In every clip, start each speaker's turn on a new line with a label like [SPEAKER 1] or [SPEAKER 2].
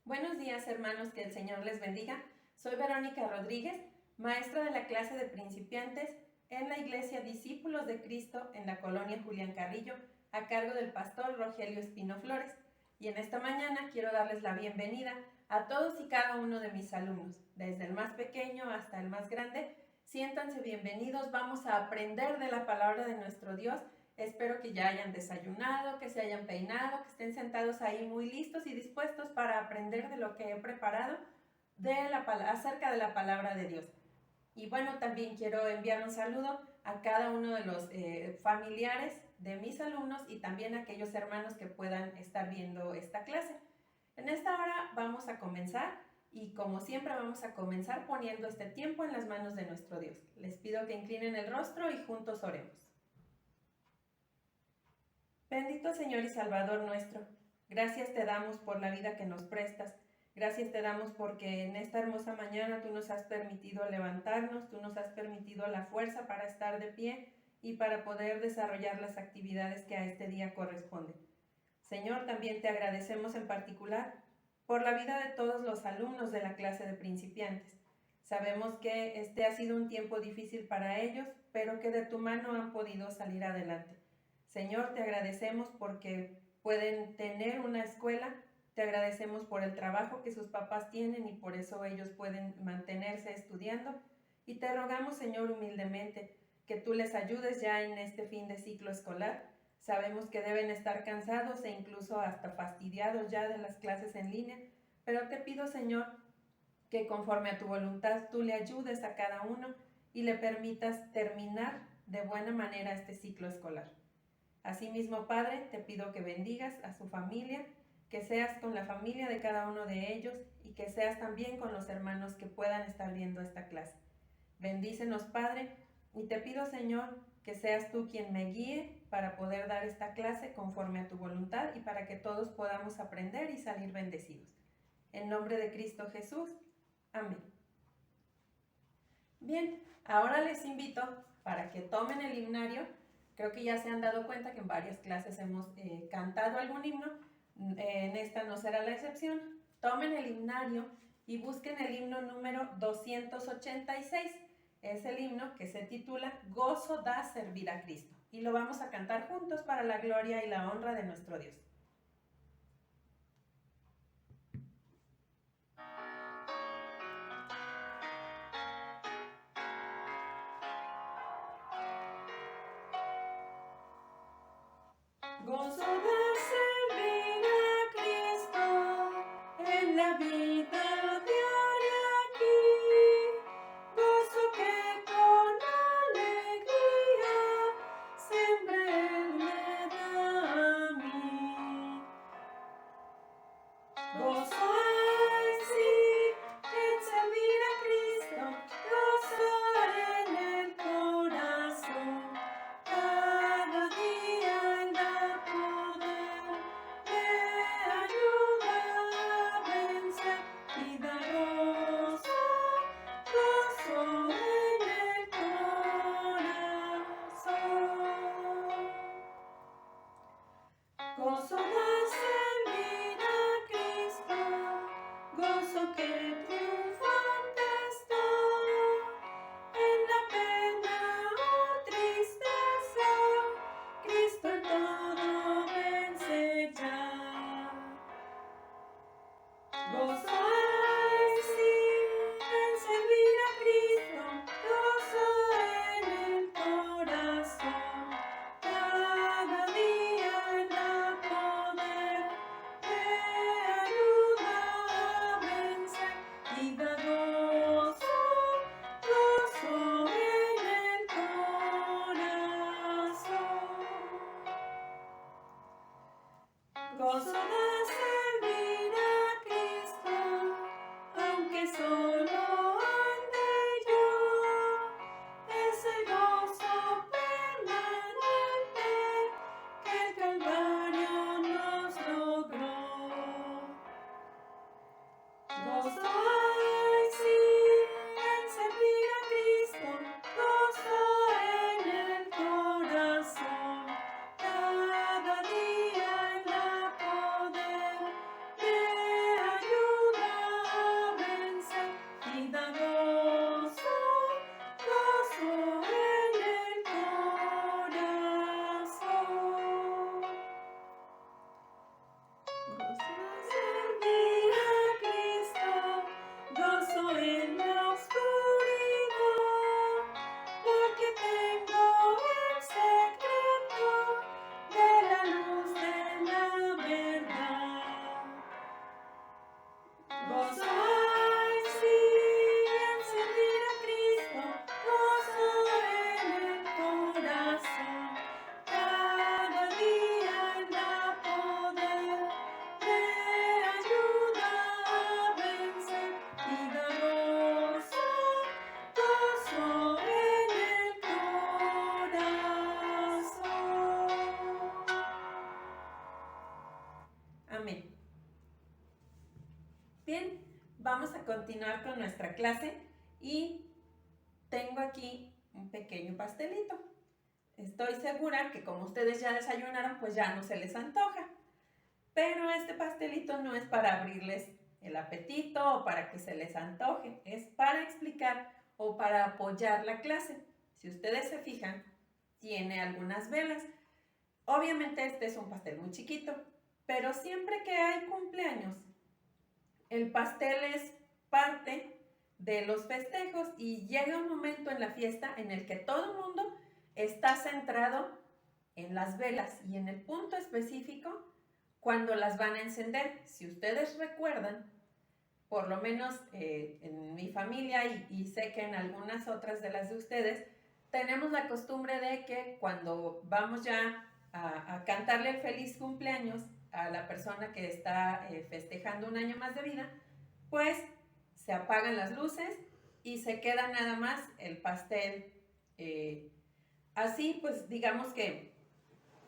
[SPEAKER 1] Buenos días, hermanos, que el Señor les bendiga. Soy Verónica Rodríguez, maestra de la clase de principiantes en la Iglesia Discípulos de Cristo en la colonia Julián Carrillo, a cargo del pastor Rogelio Espino Flores. Y en esta mañana quiero darles la bienvenida a todos y cada uno de mis alumnos, desde el más pequeño hasta el más grande. Siéntanse bienvenidos, vamos a aprender de la palabra de nuestro Dios. Espero que ya hayan desayunado, que se hayan peinado, que estén sentados ahí muy listos y dispuestos para aprender de lo que he preparado acerca de la palabra de Dios. Y bueno, también quiero enviar un saludo a cada uno de los familiares de mis alumnos y también a aquellos hermanos que puedan estar viendo esta clase. En esta hora vamos a comenzar y como siempre vamos a comenzar poniendo este tiempo en las manos de nuestro Dios. Les pido que inclinen el rostro y juntos oremos. Bendito Señor y Salvador nuestro, gracias te damos por la vida que nos prestas. Gracias te damos porque en esta hermosa mañana tú nos has permitido levantarnos, tú nos has permitido la fuerza para estar de pie y para poder desarrollar las actividades que a este día corresponden. Señor, también te agradecemos en particular por la vida de todos los alumnos de la clase de principiantes. Sabemos que este ha sido un tiempo difícil para ellos, pero que de tu mano han podido salir adelante. Señor, te agradecemos porque pueden tener una escuela, te agradecemos por el trabajo que sus papás tienen y por eso ellos pueden mantenerse estudiando. Y te rogamos, Señor, humildemente, que tú les ayudes ya en este fin de ciclo escolar. Sabemos que deben estar cansados e incluso hasta fastidiados ya de las clases en línea, pero te pido, Señor, que conforme a tu voluntad tú le ayudes a cada uno y le permitas terminar de buena manera este ciclo escolar. Asimismo, Padre, te pido que bendigas a su familia, que seas con la familia de cada uno de ellos y que seas también con los hermanos que puedan estar viendo esta clase. Bendícenos, Padre, y te pido, Señor, que seas tú quien me guíe para poder dar esta clase conforme a tu voluntad y para que todos podamos aprender y salir bendecidos. En nombre de Cristo Jesús. Amén. Bien, ahora les invito para que tomen el himnario. Creo que ya se han dado cuenta que en varias clases hemos cantado algún himno. En esta no será la excepción. Tomen el himnario y busquen el himno número 286. Es el himno que se titula Gozo da servir a Cristo. Y lo vamos a cantar juntos para la gloria y la honra de nuestro Dios. Gozo de servir a Cristo en la vida diaria aquí. Gozo que con alegría siempre Él me da a mí. Gozo hay, sí, en servir a Cristo, gozo en el corazón. Cada día Él da poder, me ayuda a vencer y da gozo, gozo en el corazón. Gozo de servir a Cristo, gozo que triunfante estoy en la pena o tristeza, Cristo en todo vence ya. Gozo hay, sí, en servir a Cristo, gozo en el corazón. Cada día Él da poder, me ayuda a vencer y da gozo, gozo en el corazón. Gozo de servir a Cristo, Amén. Bien, vamos a continuar con nuestra clase y tengo aquí un pequeño pastelito. Estoy segura que como ustedes ya desayunaron, pues ya no se les antoja. Pero este pastelito no es para abrirles el apetito o para que se les antoje, es para explicar o para apoyar la clase. Si ustedes se fijan, tiene algunas velas. Obviamente este es un pastel muy chiquito, pero siempre que hay cumpleaños, el pastel es parte de los festejos y llega un momento en la fiesta en el que todo el mundo está centrado en las velas y en el punto específico cuando las van a encender. Si ustedes recuerdan, por lo menos en mi familia y sé que en algunas otras de las de ustedes, tenemos la costumbre de que cuando vamos ya a cantarle el feliz cumpleaños a la persona que está festejando un año más de vida, pues se apagan las luces y se queda nada más el pastel así, pues digamos que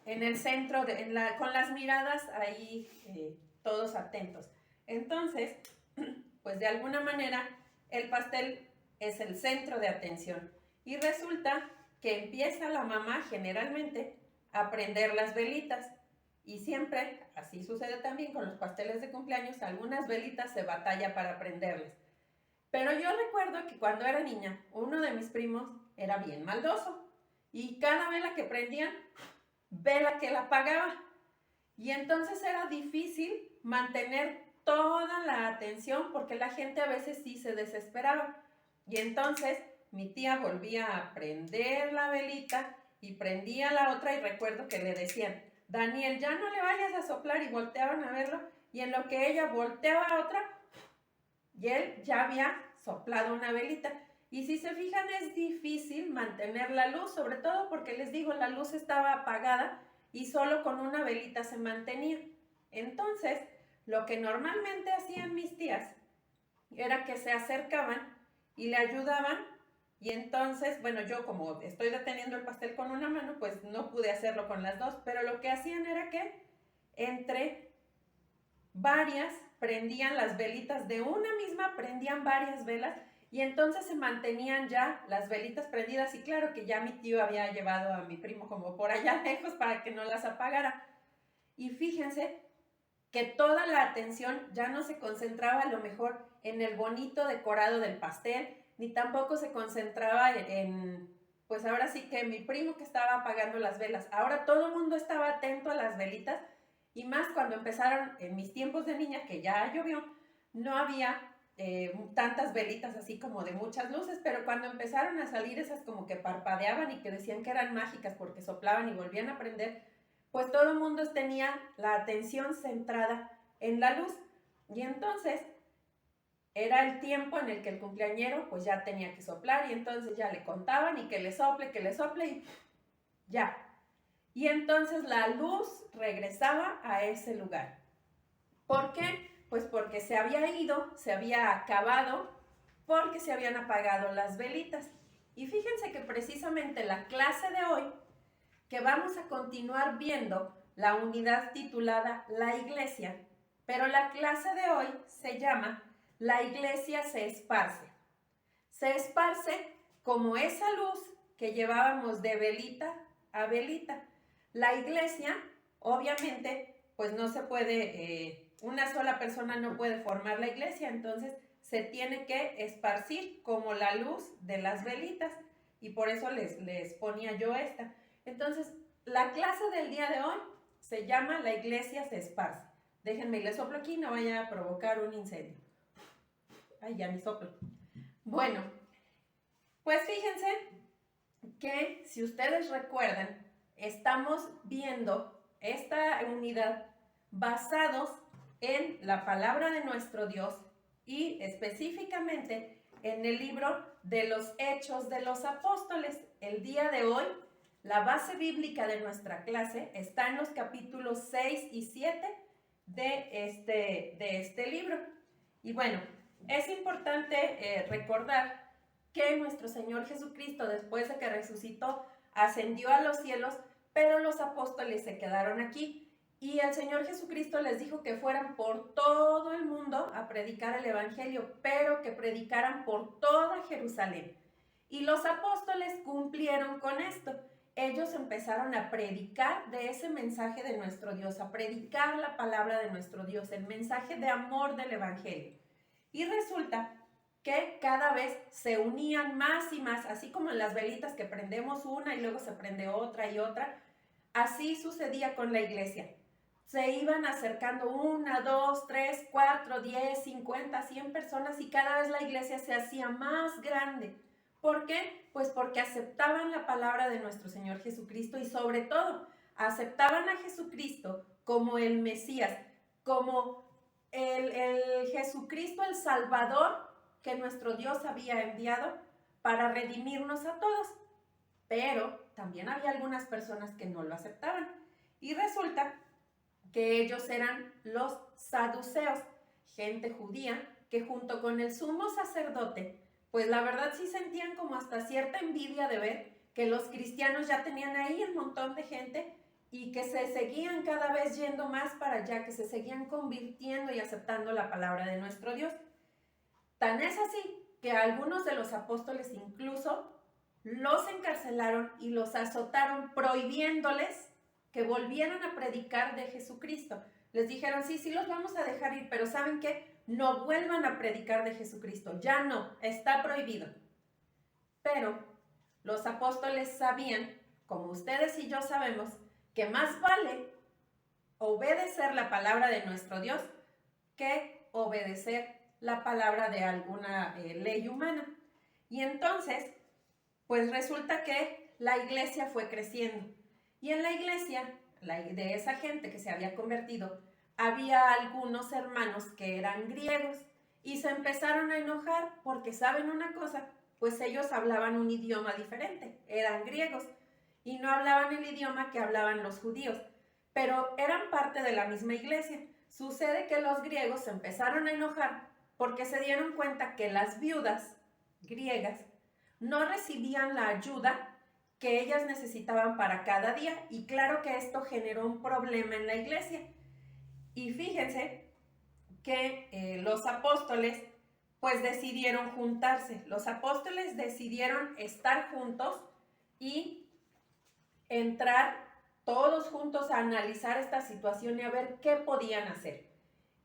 [SPEAKER 1] en el centro, con las miradas ahí todos atentos. Entonces, pues de alguna manera el pastel es el centro de atención y resulta que empieza la mamá generalmente a prender las velitas y siempre, así sucede también con los pasteles de cumpleaños, algunas velitas se batalla para prenderlas. Pero yo recuerdo que cuando era niña, uno de mis primos era bien maldoso y cada vela que prendían, vela que la apagaba. Y entonces era difícil mantener toda la atención porque la gente a veces sí se desesperaba. Y entonces mi tía volvía a prender la velita y prendía la otra y recuerdo que le decían, Daniel, ya no le vayas a soplar, y volteaban a verlo y en lo que ella volteaba a otra y él ya había soplado una velita. Y si se fijan es difícil mantener la luz, sobre todo porque les digo, la luz estaba apagada y solo con una velita se mantenía. Entonces, lo que normalmente hacían mis tías era que se acercaban y le ayudaban y entonces, bueno, yo como estoy deteniendo el pastel con una mano, pues no pude hacerlo con las dos, pero lo que hacían era que entre varias prendían las velitas de una misma, prendían varias velas y entonces se mantenían ya las velitas prendidas y claro que ya mi tío había llevado a mi primo como por allá lejos para que no las apagara. Y fíjense que toda la atención ya no se concentraba a lo mejor en el bonito decorado del pastel, ni tampoco se concentraba pues ahora sí que mi primo que estaba apagando las velas. Ahora todo el mundo estaba atento a las velitas y más cuando empezaron en mis tiempos de niña, que ya llovió, no había tantas velitas así como de muchas luces, pero cuando empezaron a salir esas como que parpadeaban y que decían que eran mágicas porque soplaban y volvían a prender, pues todo el mundo tenía la atención centrada en la luz. Y entonces era el tiempo en el que el cumpleañero pues ya tenía que soplar y entonces ya le contaban y que le sople y ya. Y entonces la luz regresaba a ese lugar. ¿Por qué? Pues porque se había ido, se había acabado, porque se habían apagado las velitas. Y fíjense que precisamente la clase de hoy, que vamos a continuar viendo la unidad titulada La Iglesia, pero la clase de hoy se llama La Iglesia se esparce. Se esparce como esa luz que llevábamos de velita a velita. La iglesia, obviamente, pues no se puede, una sola persona no puede formar la iglesia, entonces se tiene que esparcir como la luz de las velitas y por eso les ponía yo esta. Entonces, la clase del día de hoy se llama La Iglesia se esparce. Déjenme, les soplo aquí, no vaya a provocar un incendio. Ay, ya ni soplo. Bueno, pues fíjense que si ustedes recuerdan, estamos viendo esta unidad basados en la palabra de nuestro Dios y específicamente en el libro de los Hechos de los Apóstoles. El día de hoy, la base bíblica de nuestra clase está en los capítulos 6 y 7 de este libro. Y bueno, es importante recordar que nuestro Señor Jesucristo, después de que resucitó, ascendió a los cielos, pero los apóstoles se quedaron aquí Y el Señor Jesucristo les dijo que fueran por todo el mundo a predicar el Evangelio, pero que predicaran por toda Jerusalén. Y los apóstoles cumplieron con esto. Ellos empezaron a predicar de ese mensaje de nuestro Dios, a predicar la palabra de nuestro Dios, el mensaje de amor del Evangelio. Y resulta que cada vez se unían más y más, así como en las velitas que prendemos una y luego se prende otra y otra. Así sucedía con la iglesia. Se iban acercando 1, 2, 3, 4, 10, 50, 100 personas y cada vez la iglesia se hacía más grande. ¿Por qué? Pues porque aceptaban la palabra de nuestro Señor Jesucristo y sobre todo aceptaban a Jesucristo como el Mesías, como el Jesucristo, el Salvador que nuestro Dios había enviado para redimirnos a todos. Pero también había algunas personas que no lo aceptaban. Y resulta que ellos eran los saduceos, gente judía que junto con el sumo sacerdote, pues la verdad sí sentían como hasta cierta envidia de ver que los cristianos ya tenían ahí un montón de gente y que se seguían cada vez yendo más para allá, que se seguían convirtiendo y aceptando la palabra de nuestro Dios. Tan es así que algunos de los apóstoles incluso los encarcelaron y los azotaron prohibiéndoles que volvieran a predicar de Jesucristo. Les dijeron, sí, los vamos a dejar ir, pero ¿saben qué? No vuelvan a predicar de Jesucristo, ya no, está prohibido. Pero los apóstoles sabían, como ustedes y yo sabemos, que más vale obedecer la palabra de nuestro Dios que obedecer la palabra de alguna ley humana. Y entonces, pues resulta que la iglesia fue creciendo. Y en la iglesia, de esa gente que se había convertido, había algunos hermanos que eran griegos y se empezaron a enojar porque, ¿saben una cosa? Pues ellos hablaban un idioma diferente, eran griegos y no hablaban el idioma que hablaban los judíos, pero eran parte de la misma iglesia. Sucede que los griegos se empezaron a enojar porque se dieron cuenta que las viudas griegas no recibían la ayuda que ellas necesitaban para cada día y claro que esto generó un problema en la iglesia. Y fíjense que los apóstoles pues decidieron juntarse. Los apóstoles decidieron estar juntos y entrar todos juntos a analizar esta situación y a ver qué podían hacer.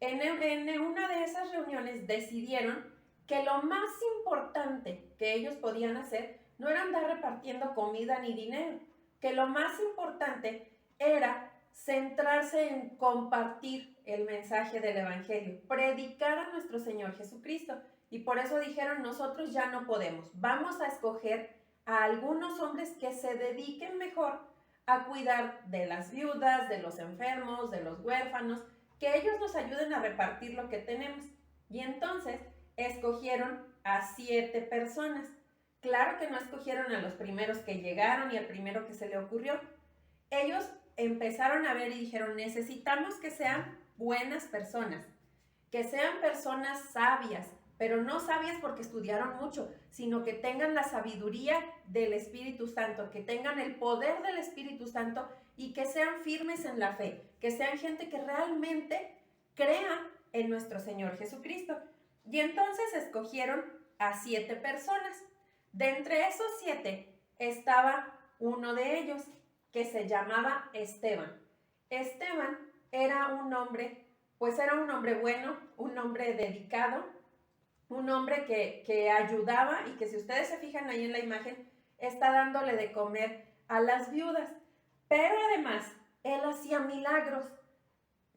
[SPEAKER 1] En una de esas reuniones decidieron que lo más importante que ellos podían hacer no era andar repartiendo comida ni dinero, que lo más importante era centrarse en compartir el mensaje del Evangelio, predicar a nuestro Señor Jesucristo. Y por eso dijeron, nosotros ya no podemos, vamos a escoger a algunos hombres que se dediquen mejor a cuidar de las viudas, de los enfermos, de los huérfanos, que ellos nos ayuden a repartir lo que tenemos. Y entonces escogieron a 7 personas. Claro que no escogieron a los primeros que llegaron y al primero que se le ocurrió. Ellos empezaron a ver y dijeron, necesitamos que sean buenas personas, que sean personas sabias, pero no sabias porque estudiaron mucho, sino que tengan la sabiduría del Espíritu Santo, que tengan el poder del Espíritu Santo y que sean firmes en la fe, que sean gente que realmente crea en nuestro Señor Jesucristo. Y entonces escogieron a 7 personas. De entre esos 7 estaba uno de ellos que se llamaba Esteban. Esteban era un hombre, pues era un hombre bueno, un hombre dedicado, un hombre que ayudaba y que si ustedes se fijan ahí en la imagen, está dándole de comer a las viudas. Pero además, él hacía milagros.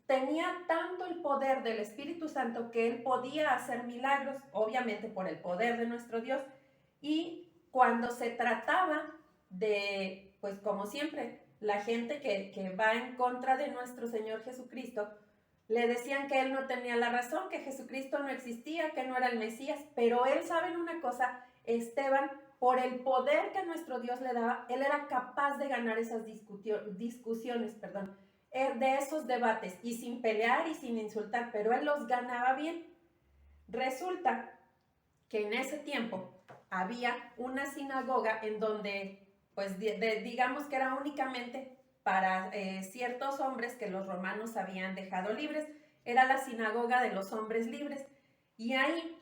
[SPEAKER 1] Tenía tanto el poder del Espíritu Santo que él podía hacer milagros, obviamente por el poder de nuestro Dios. Y cuando se trataba de, pues como siempre, la gente que va en contra de nuestro Señor Jesucristo, le decían que él no tenía la razón, que Jesucristo no existía, que no era el Mesías. Pero él, ¿saben una cosa? Esteban, por el poder que nuestro Dios le daba, él era capaz de ganar esas discusiones, de esos debates, y sin pelear y sin insultar, pero él los ganaba bien. Resulta que en ese tiempo había una sinagoga en donde, pues digamos que era únicamente para ciertos hombres que los romanos habían dejado libres. Era la sinagoga de los hombres libres. Y ahí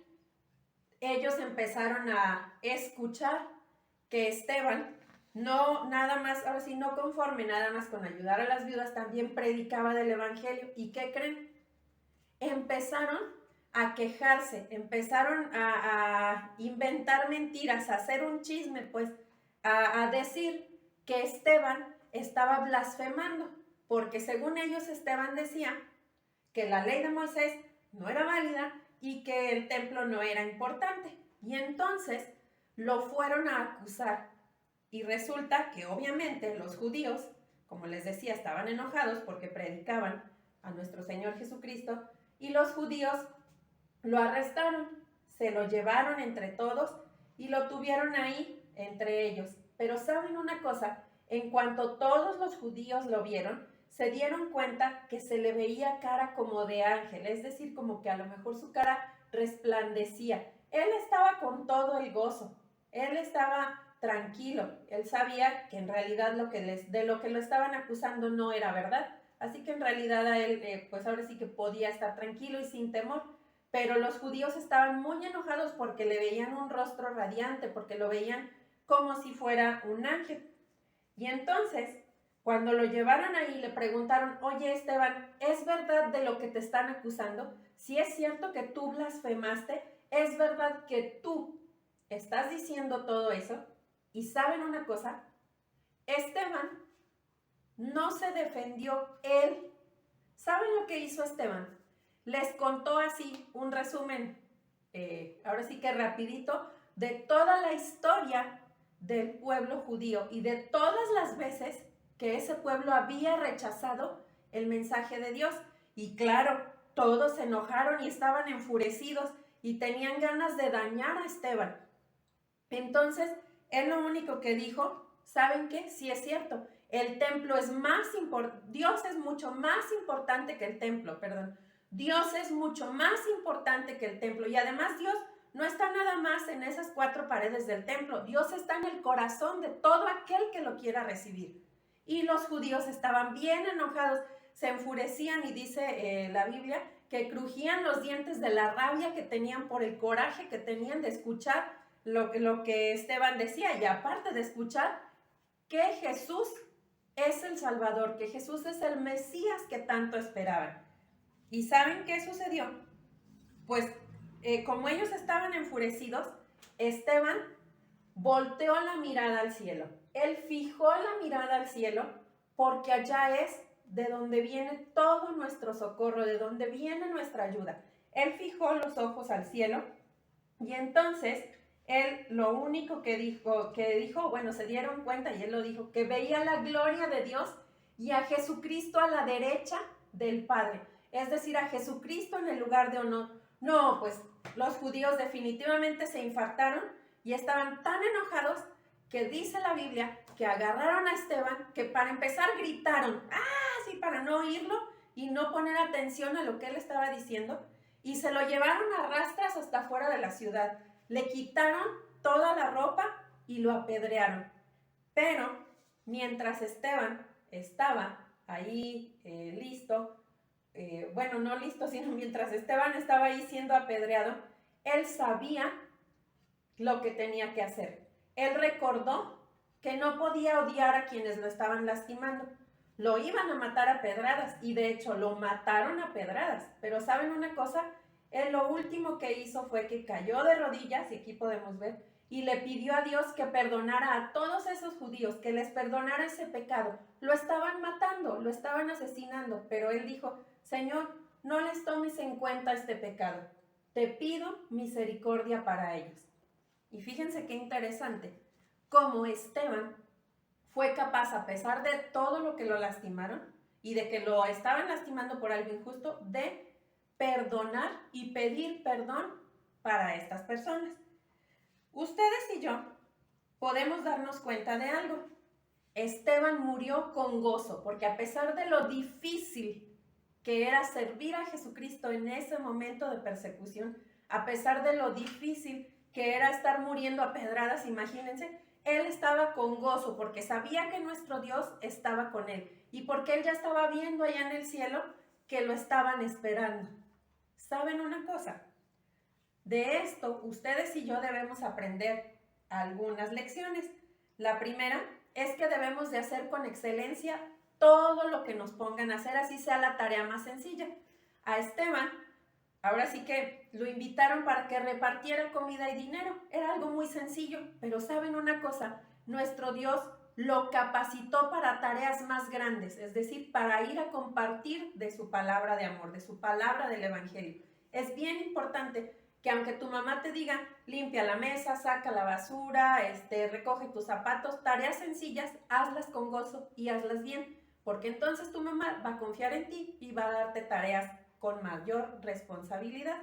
[SPEAKER 1] ellos empezaron a escuchar que Esteban, no nada más, ahora sí, no conforme nada más con ayudar a las viudas, también predicaba del evangelio. ¿Y qué creen? Empezaron a quejarse, empezaron a inventar mentiras, a hacer un chisme, pues, a decir que Esteban estaba blasfemando, porque según ellos Esteban decía que la ley de Moisés no era válida y que el templo no era importante. Y entonces lo fueron a acusar. Y resulta que obviamente los judíos, como les decía, estaban enojados porque predicaban a nuestro Señor Jesucristo, y los judíos lo arrestaron, se lo llevaron entre todos y lo tuvieron ahí entre ellos. Pero ¿saben una cosa? En cuanto todos los judíos lo vieron, se dieron cuenta que se le veía cara como de ángel, es decir, como que a lo mejor su cara resplandecía. Él estaba con todo el gozo, él estaba tranquilo, él sabía que en realidad de lo que lo estaban acusando no era verdad, así que en realidad a él, pues ahora sí que podía estar tranquilo y sin temor. Pero los judíos estaban muy enojados porque le veían un rostro radiante, porque lo veían como si fuera un ángel. Y entonces, cuando lo llevaron ahí, le preguntaron: oye, Esteban, ¿es verdad de lo que te están acusando? Si es cierto que tú blasfemaste, ¿es verdad que tú estás diciendo todo eso? Y ¿saben una cosa? Esteban no se defendió él. ¿Saben lo que hizo Esteban? Les contó así un resumen, ahora sí que rapidito, de toda la historia del pueblo judío y de todas las veces que ese pueblo había rechazado el mensaje de Dios. Y claro, todos se enojaron y estaban enfurecidos y tenían ganas de dañar a Esteban. Entonces, él lo único que dijo: ¿saben qué? Sí es cierto, el templo es más importante, Dios es mucho más importante que el templo, perdón. Dios es mucho más importante que el templo, y además Dios no está nada más en esas 4 paredes del templo, Dios está en el corazón de todo aquel que lo quiera recibir. Y los judíos estaban bien enojados, se enfurecían, y dice la Biblia que crujían los dientes de la rabia que tenían por el coraje que tenían de escuchar lo que Esteban decía, y aparte de escuchar que Jesús es el Salvador, que Jesús es el Mesías que tanto esperaban. ¿Y saben qué sucedió? Pues como ellos estaban enfurecidos, Esteban volteó la mirada al cielo. Él fijó la mirada al cielo, porque allá es de donde viene todo nuestro socorro, de donde viene nuestra ayuda. Él fijó los ojos al cielo, y entonces él lo único que dijo, bueno, se dieron cuenta, y él lo dijo, que veía la gloria de Dios y a Jesucristo a la derecha del Padre, es decir, a Jesucristo en el lugar de honor. No, pues los judíos definitivamente se infartaron y estaban tan enojados que dice la Biblia que agarraron a Esteban, que para empezar gritaron, sí, para no oírlo y no poner atención a lo que él estaba diciendo, y se lo llevaron a rastras hasta fuera de la ciudad. Le quitaron toda la ropa y lo apedrearon. Pero mientras Esteban estaba ahí listo, bueno, no listo, sino mientras Esteban estaba ahí siendo apedreado, él sabía lo que tenía que hacer. Él recordó que no podía odiar a quienes lo estaban lastimando. Lo iban a matar a pedradas, y de hecho lo mataron a pedradas. Pero ¿saben una cosa? Él lo último que hizo fue que cayó de rodillas, y aquí podemos ver, y le pidió a Dios que perdonara a todos esos judíos, que les perdonara ese pecado. Lo estaban matando, lo estaban asesinando, pero él dijo: Señor, no les tomes en cuenta este pecado. Te pido misericordia para ellos. Y fíjense qué interesante, cómo Esteban fue capaz, a pesar de todo lo que lo lastimaron y de que lo estaban lastimando por algo injusto, de perdonar y pedir perdón para estas personas. Ustedes y yo podemos darnos cuenta de algo. Esteban murió con gozo, porque a pesar de lo difícil que era servir a Jesucristo en ese momento de persecución, a pesar de lo difícil que era estar muriendo a pedradas, imagínense, él estaba con gozo porque sabía que nuestro Dios estaba con él y porque él ya estaba viendo allá en el cielo que lo estaban esperando. ¿Saben una cosa? De esto, ustedes y yo debemos aprender algunas lecciones. La primera es que debemos de hacer con excelencia todo lo que nos pongan a hacer, así sea la tarea más sencilla. A Esteban, ahora sí que lo invitaron para que repartiera comida y dinero. Era algo muy sencillo, pero ¿saben una cosa? Nuestro Dios lo capacitó para tareas más grandes, es decir, para ir a compartir de su palabra de amor, de su palabra del Evangelio. Es bien importante que aunque tu mamá te diga, limpia la mesa, saca la basura, recoge tus zapatos, tareas sencillas, hazlas con gozo y hazlas bien, porque entonces tu mamá va a confiar en ti y va a darte tareas con mayor responsabilidad.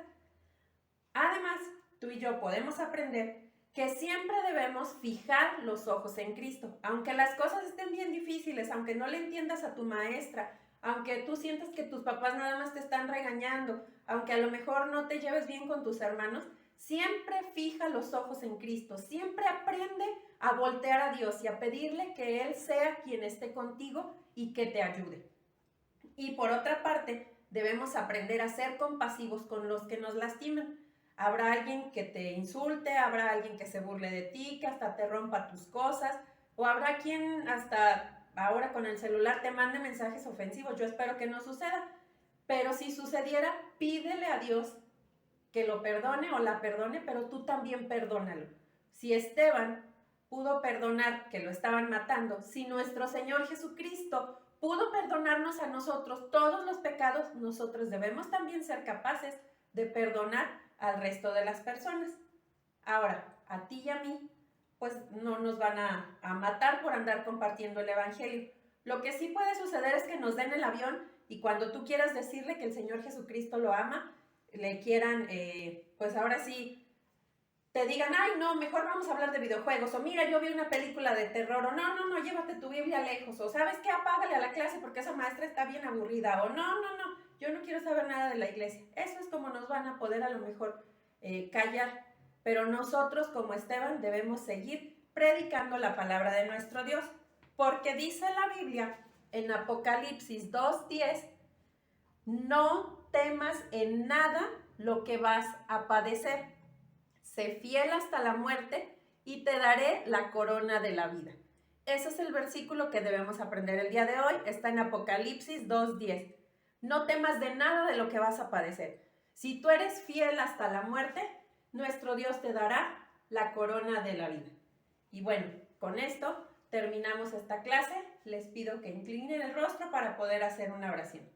[SPEAKER 1] Además, tú y yo podemos aprender que siempre debemos fijar los ojos en Cristo. Aunque las cosas estén bien difíciles, aunque no le entiendas a tu maestra, aunque tú sientas que tus papás nada más te están regañando, aunque a lo mejor no te lleves bien con tus hermanos, siempre fija los ojos en Cristo. Siempre aprende a voltear a Dios y a pedirle que Él sea quien esté contigo y que te ayude. Y por otra parte, debemos aprender a ser compasivos con los que nos lastiman. Habrá alguien que te insulte, habrá alguien que se burle de ti, que hasta te rompa tus cosas, o habrá quien hasta ahora con el celular te mande mensajes ofensivos. Yo espero que no suceda, pero si sucediera, pídele a Dios que lo perdone o la perdone, pero tú también perdónalo. Si Esteban pudo perdonar que lo estaban matando, si nuestro Señor Jesucristo pudo perdonarnos a nosotros todos los pecados, nosotros debemos también ser capaces de perdonar al resto de las personas. Ahora, a ti y a mí, pues no nos van a matar por andar compartiendo el Evangelio. Lo que sí puede suceder es que nos den el avión y cuando tú quieras decirle que el Señor Jesucristo lo ama, le quieran, pues ahora sí, te digan, ay, no, mejor vamos a hablar de videojuegos, o mira, yo vi una película de terror, o no, llévate tu Biblia lejos, o ¿sabes qué? Apágale a la clase porque esa maestra está bien aburrida, o no, yo no quiero saber nada de la iglesia. Eso es como nos van a poder a lo mejor callar, pero nosotros como Esteban debemos seguir predicando la palabra de nuestro Dios, porque dice la Biblia en Apocalipsis 2:10, no temas en nada lo que vas a padecer. Sé fiel hasta la muerte y te daré la corona de la vida. Ese es el versículo que debemos aprender el día de hoy. Está en Apocalipsis 2:10. No temas de nada de lo que vas a padecer. Si tú eres fiel hasta la muerte, nuestro Dios te dará la corona de la vida. Y bueno, con esto terminamos esta clase. Les pido que inclinen el rostro para poder hacer una oración.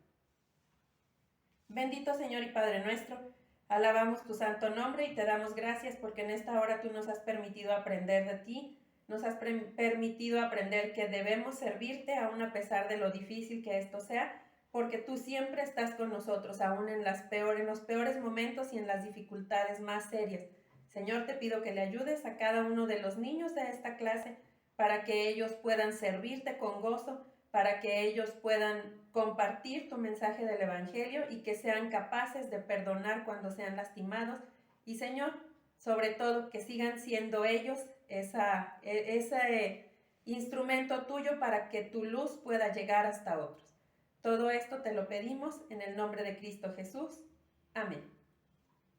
[SPEAKER 1] Bendito Señor y Padre nuestro, alabamos tu santo nombre y te damos gracias porque en esta hora tú nos has permitido aprender de ti, nos has permitido aprender que debemos servirte aún a pesar de lo difícil que esto sea, porque tú siempre estás con nosotros, aún en los peores momentos y en las dificultades más serias. Señor, te pido que le ayudes a cada uno de los niños de esta clase para que ellos puedan servirte con gozo, para que ellos puedan compartir tu mensaje del Evangelio y que sean capaces de perdonar cuando sean lastimados. Y Señor, sobre todo, que sigan siendo ellos ese instrumento tuyo para que tu luz pueda llegar hasta otros. Todo esto te lo pedimos en el nombre de Cristo Jesús. Amén.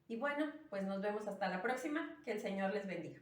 [SPEAKER 1] Y bueno, pues nos vemos hasta la próxima. Que el Señor les bendiga.